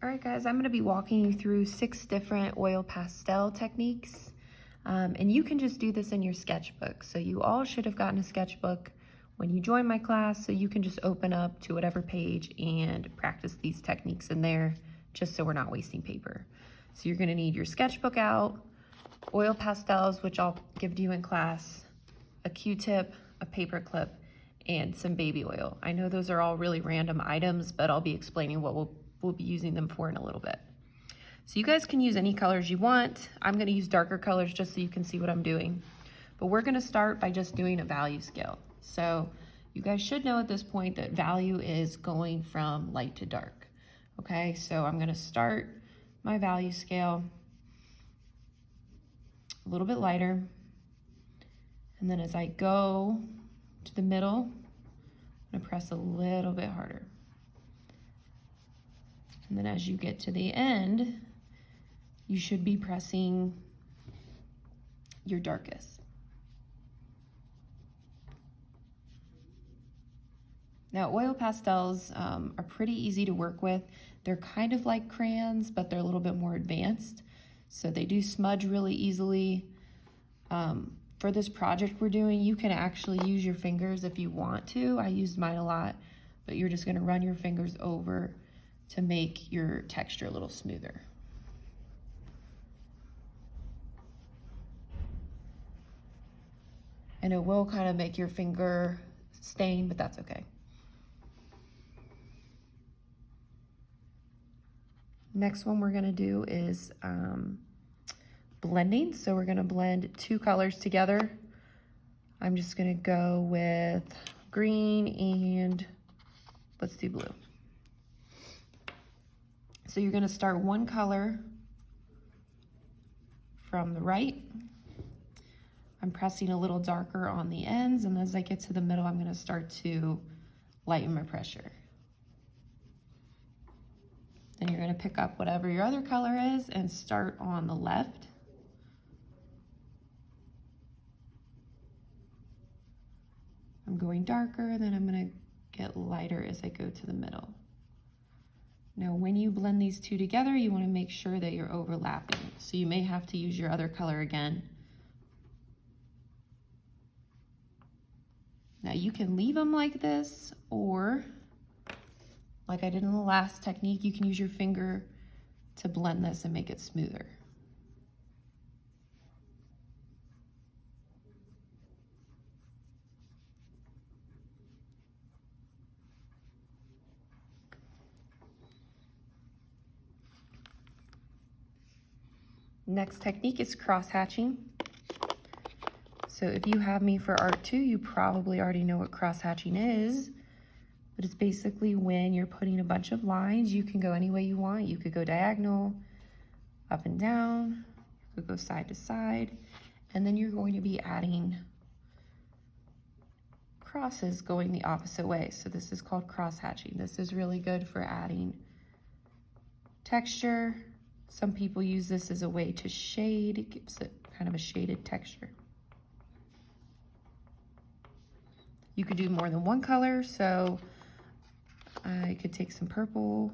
All right, guys, I'm going to be walking you through 6 different oil pastel techniques. And you can just do this in your sketchbook. So you all should have gotten a sketchbook when you join my class, so you can just open up to whatever page and practice these techniques in there, just so we're not wasting paper. So you're going to need your sketchbook out, oil pastels, which I'll give to you in class, a Q-tip, a paper clip, and some baby oil. I know those are all really random items, but I'll be explaining what we'll be using them for in a little bit. So you guys can use any colors you want. I'm gonna use darker colors just so you can see what I'm doing. But we're gonna start by just doing a value scale. So you guys should know at this point that value is going from light to dark. Okay, so I'm gonna start my value scale a little bit lighter. And then as I go to the middle, I'm gonna press a little bit harder. And then as you get to the end, you should be pressing your darkest. Now, oil pastels are pretty easy to work with. They're kind of like crayons, but they're a little bit more advanced. So they do smudge really easily. For this project we're doing, you can actually use your fingers if you want to. I used mine a lot, but you're just gonna run your fingers over to make your texture a little smoother. And it will kind of make your finger stain, but that's okay. Next one we're gonna do is blending. So we're gonna blend 2 colors together. I'm just gonna go with green and let's do blue. So you're gonna start one color from the right. I'm pressing a little darker on the ends, and as I get to the middle, I'm gonna start to lighten my pressure. Then you're gonna pick up whatever your other color is and start on the left. I'm going darker, then I'm gonna get lighter as I go to the middle. Now, when you blend these 2 together, you wanna make sure that you're overlapping. So you may have to use your other color again. Now you can leave them like this, or like I did in the last technique, you can use your finger to blend this and make it smoother. Next technique is cross hatching. So if you have me for art 2, you probably already know what cross hatching is, but it's basically when you're putting a bunch of lines. You can go any way you want. You could go diagonal, up and down, you could go side to side, and then you're going to be adding crosses going the opposite way. So this is called cross hatching. This is really good for adding texture. Some people use this as a way to shade. It gives it kind of a shaded texture. You could do more than one color, so I could take some purple.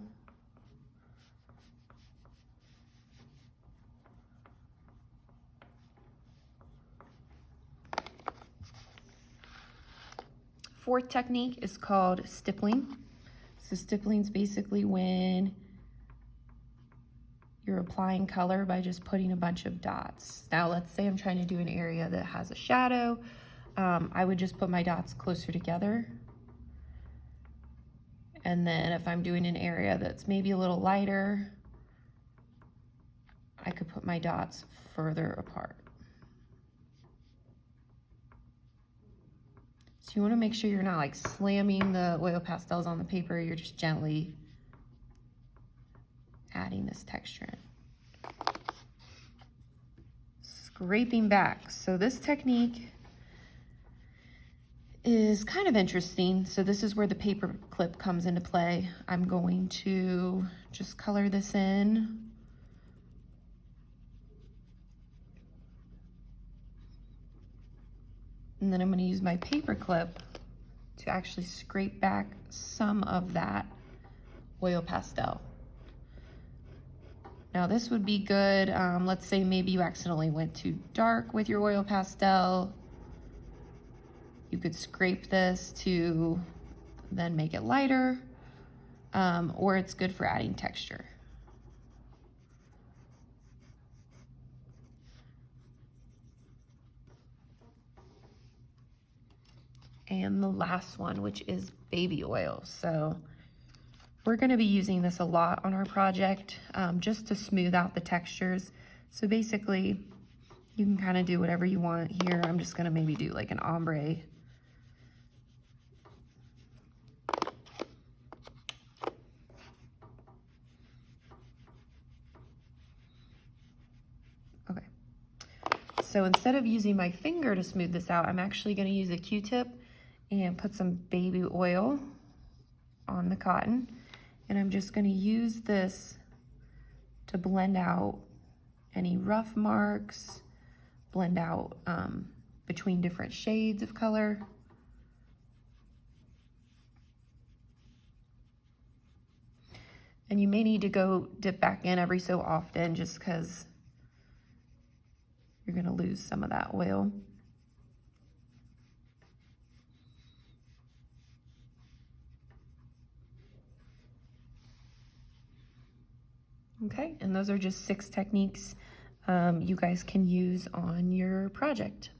Fourth technique is called stippling. So stippling is basically when you're applying color by just putting a bunch of dots. Now let's say I'm trying to do an area that has a shadow. I would just put my dots closer together. And then if I'm doing an area that's maybe a little lighter, I could put my dots further apart. So you want to make sure you're not like slamming the oil pastels on the paper, you're just gently adding this texture in. Scraping back. So this technique is kind of interesting. So this is where the paper clip comes into play. I'm going to just color this in. And then I'm going to use my paper clip to actually scrape back some of that oil pastel. Now this would be good, let's say maybe you accidentally went too dark with your oil pastel. You could scrape this to then make it lighter, or it's good for adding texture. And the last one, which is baby oil. So we're gonna be using this a lot on our project, just to smooth out the textures. So basically, you can kind of do whatever you want here. I'm just gonna maybe do like an ombre. Okay. So instead of using my finger to smooth this out, I'm actually gonna use a Q-tip and put some baby oil on the cotton. And I'm just gonna use this to blend out any rough marks, blend out between different shades of color. And you may need to go dip back in every so often just because you're gonna lose some of that oil. Okay, and those are just 6 techniques you guys can use on your project.